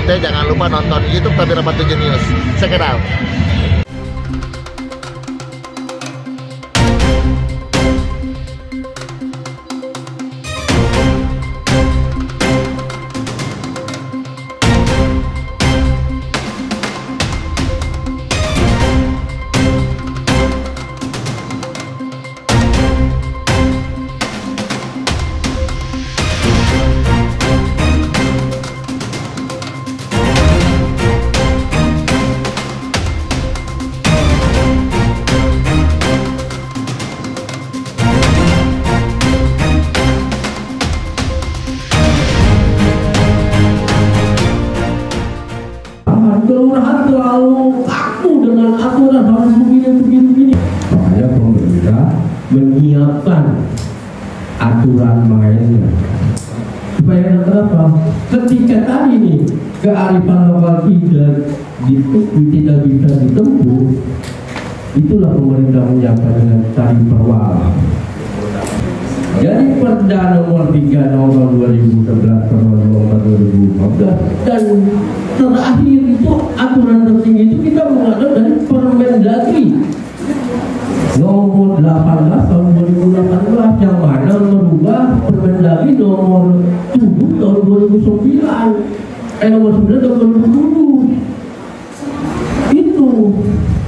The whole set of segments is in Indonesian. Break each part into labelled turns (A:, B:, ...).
A: berikutnya jangan lupa nonton YouTube Tabir 87 News. Check it out.
B: Kelurahan terlalu kaku dengan aturan harus begini. Supaya pemerintah menyiapkan aturan mainnya. Supaya kenapa? Ketika tadi nih kearifan lokal tidak bisa ditempuh, itulah pemerintah menyiapkan dengan tadi perwal. Jadi Perda nomor 3 nomor 2011 nomor 2015 dan terakhir itu aturan tertinggi itu kita mengatur dari Permendagri nomor 18 tahun 2018 yang mana merubah Permendagri nomor 7 tahun 2009 nomor 9 tahun 2007. Itu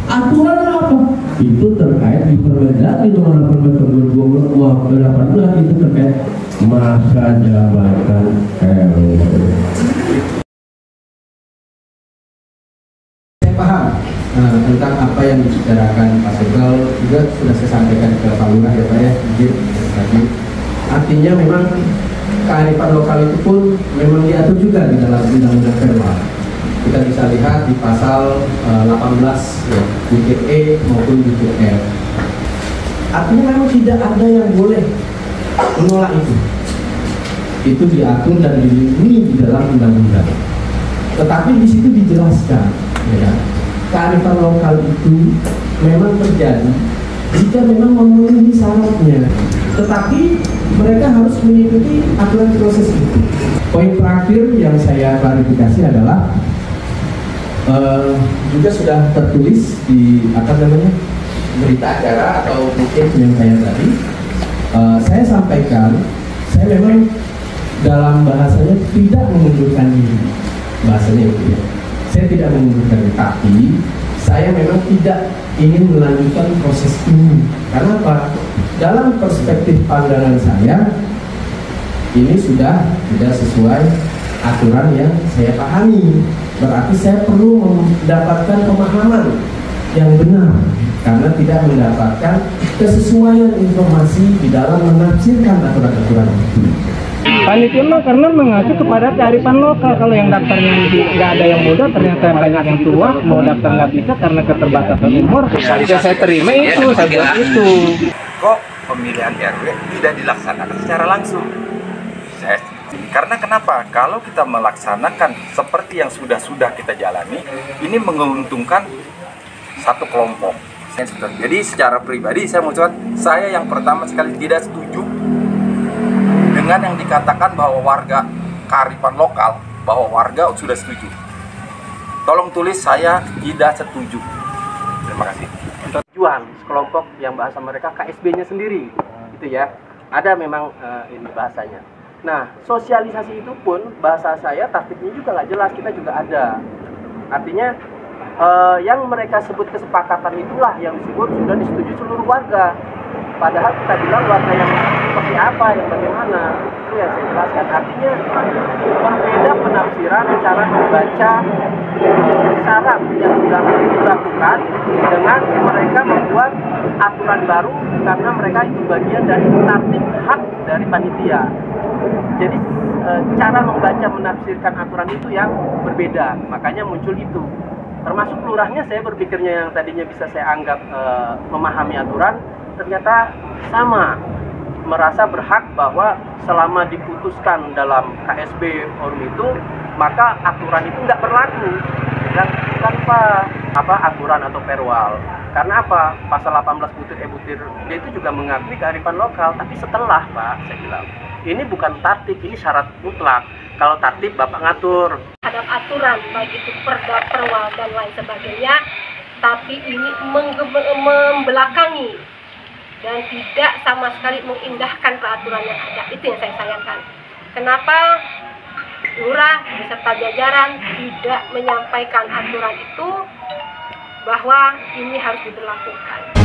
B: aturan apa? Itu terkait di Permendagri nomor 18 tahun 2018 itu terkait masa jabatan RW.
C: Saya paham tentang apa yang dibicarakan Pak Segel, juga sudah saya sampaikan ke Pak Lurah ya Pak ya, tadi. Artinya memang kearifan lokal itu pun memang diatur juga di dalam undang-undang Perwa. Kita bisa lihat di pasal 18 ya, butir E maupun butir F. Artinya memang tidak ada yang boleh menolak itu. Itu diatur dan dilindungi di dalam undang-undang. Tetapi di situ dijelaskan, ya, kearifan lokal itu memang terjadi jika memang memenuhi syaratnya. Tetapi mereka harus mengikuti aturan proses itu. Poin terakhir yang saya klarifikasi adalah juga sudah tertulis di berita acara atau mungkin penyampaian tadi. Saya sampaikan, saya memang dalam bahasanya tidak mengundurkan diri, bahasanya itu ya. Saya tidak mengundurkan diri, tapi saya memang tidak ingin melanjutkan proses ini. Karena apa? Dalam perspektif pandangan saya, ini sudah tidak sesuai aturan yang saya pahami. Berarti saya perlu mendapatkan pemahaman yang benar, karena tidak mendapatkan kesesuaian informasi di dalam menafsirkan aturan-aturan itu.
D: Panitia mah karena mengacu kepada kearifan lokal. Kalau yang daftarnya nggak ada yang muda, ternyata banyak yang tua, mau daftar nggak bisa karena keterbatasan umur. Ya saya terima itu, saya buat itu.
E: Kok pemilihan RW tidak dilaksanakan secara langsung? Karena kenapa? Kalau kita melaksanakan seperti yang sudah kita jalani, ini menguntungkan satu kelompok. Jadi secara pribadi saya mengucapkan, saya yang pertama sekali tidak setuju dengan yang dikatakan bahwa warga kearifan lokal, bahwa warga sudah setuju. Tolong tulis saya tidak setuju. Terima kasih.
D: Tujuan kelompok yang bahasa mereka KSB-nya sendiri, gitu ya. Ada memang ini bahasanya. Nah, sosialisasi itu pun bahasa saya tatibnya juga nggak jelas, kita juga ada. Artinya yang mereka sebut kesepakatan itulah yang disebut sudah disetujui seluruh warga. Padahal kita bilang warga yang seperti apa, yang bagaimana, itu yang saya jelaskan. Artinya berbeda penafsiran cara membaca syarat yang sudah dilakukan dengan mereka membuat aturan baru karena mereka itu bagian dari tatib hak dari panitia. Jadi cara membaca menafsirkan aturan itu yang berbeda, makanya muncul itu. Termasuk lurahnya, saya berpikirnya yang tadinya bisa saya anggap memahami aturan, ternyata sama, merasa berhak bahwa selama diputuskan dalam KSB forum itu, maka aturan itu nggak berlaku. Dan tanpa aturan atau perwal. Karena apa? Pasal 18 butir butir dia itu juga mengakui kearifan lokal, tapi setelah Pak, saya bilang ini bukan tatib, ini syarat mutlak. Kalau tatib Bapak ngatur
F: terhadap aturan, baik itu perda, perwal, dan lain sebagainya, tapi ini membelakangi dan tidak sama sekali mengindahkan peraturan yang ada. Itu yang saya sayangkan. Kenapa lurah beserta jajaran tidak menyampaikan aturan itu bahwa ini harus diberlakukan.